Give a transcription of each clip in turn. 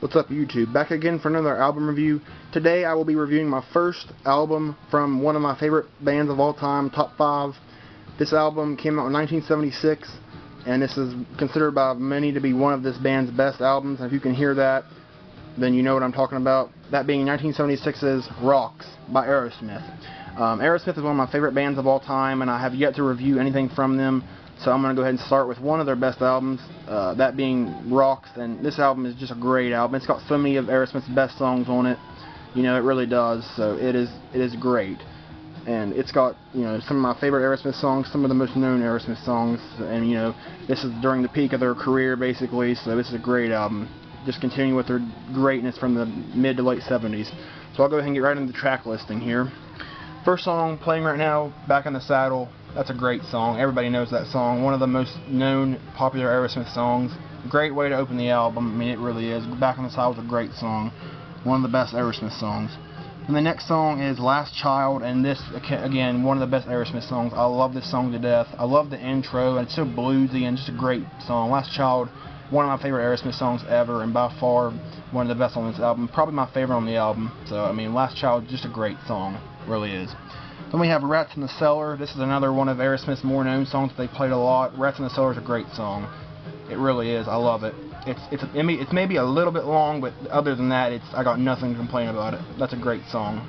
What's up, YouTube? Back again for another album review. Today I will be reviewing my first album from one of my favorite bands of all time, top 5. This album came out in 1976, and this is considered by many to be one of this band's best albums. And if you can hear that, then you know what I'm talking about. That being 1976's Rocks by Aerosmith. Aerosmith is one of my favorite bands of all time, and I have yet to review anything from them. So I'm going to go ahead and start with one of their best albums, that being Rocks, and this album is just a great album. It's got so many of Aerosmith's best songs on it, you know, it really does, so it is great. And it's got, you know, some of my favorite Aerosmith songs, some of the most known Aerosmith songs, and, you know, this is during the peak of their career, basically, so this is a great album. Just continuing with their greatness from the mid to late 70s. So I'll go ahead and get right into the track listing here. First song playing right now, Back in the Saddle. That's a great song. Everybody knows that song. One of the most known, popular Aerosmith songs. Great way to open the album. I mean, it really is. Back in the Saddle is a great song. One of the best Aerosmith songs. And the next song is Last Child, and this, again, one of the best Aerosmith songs. I love this song to death. I love the intro, and it's so bluesy and just a great song. Last Child, one of my favorite Aerosmith songs ever, and by far one of the best on this album. Probably my favorite on the album. So, I mean, Last Child, just a great song. Really is. Then we have Rats in the Cellar. This is another one of Aerosmith's more known songs that they played a lot. Rats in the Cellar is a great song. It really is. I love it. It's maybe a little bit long, but other than that, I got nothing to complain about it. That's a great song.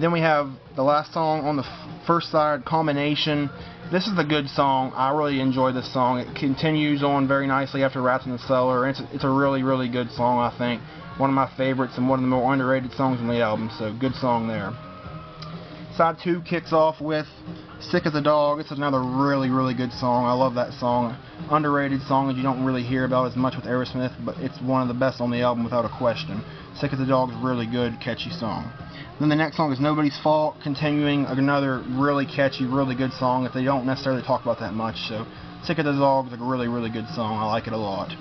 Then we have the last song on the first side, Combination. This is a good song. I really enjoy this song. It continues on very nicely after Rats in the Cellar. It's a really, really good song, I think. One of my favorites and one of the more underrated songs on the album, so good song there. Side 2 kicks off with Sick as a Dog. It's another really, really good song. I love that song. Underrated song that you don't really hear about as much with Aerosmith, but it's one of the best on the album without a question. Sick as a Dog is a really good, catchy song. Then the next song is Nobody's Fault, continuing another really catchy, really good song that they don't necessarily talk about that much. So Sick as a Dog is a really, really good song. I like it a lot.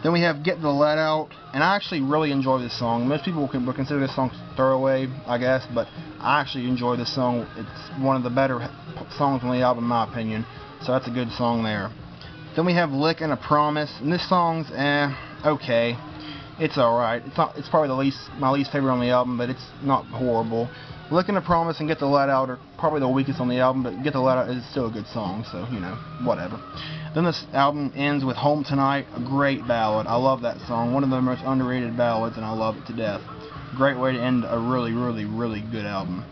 Then we have Get the Let Out, and I actually really enjoy this song. Most people would consider this song throwaway, I guess, but I actually enjoy this song. It's one of the better songs on the album, in my opinion, so that's a good song there. Then we have Lick and a Promise, and this song's okay. It's alright. It's probably my least favorite on the album, but it's not horrible. Lick and a Promise and Get the Let Out are probably the weakest on the album, but Get the Let Out is still a good song, so, you know, whatever. Then this album ends with Home Tonight, a great ballad. I love that song. One of the most underrated ballads, and I love it to death. Great way to end a really, really, really good album.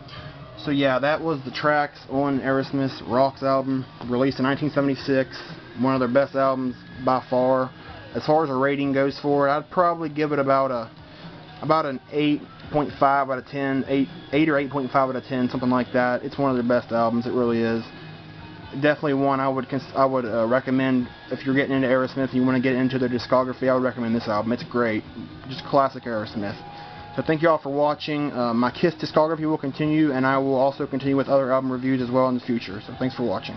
So yeah, that was the tracks on Aerosmith's Rocks album, released in 1976. One of their best albums by far. As far as a rating goes for it, I'd probably give it about an 8.5 out of 10, 8 or 8.5 out of 10, something like that. It's one of their best albums. It really is. Definitely one I would recommend if you're getting into Aerosmith and you want to get into their discography. I would recommend this album. It's great. Just classic Aerosmith. So thank you all for watching. My KISS discography will continue, and I will also continue with other album reviews as well in the future. So thanks for watching.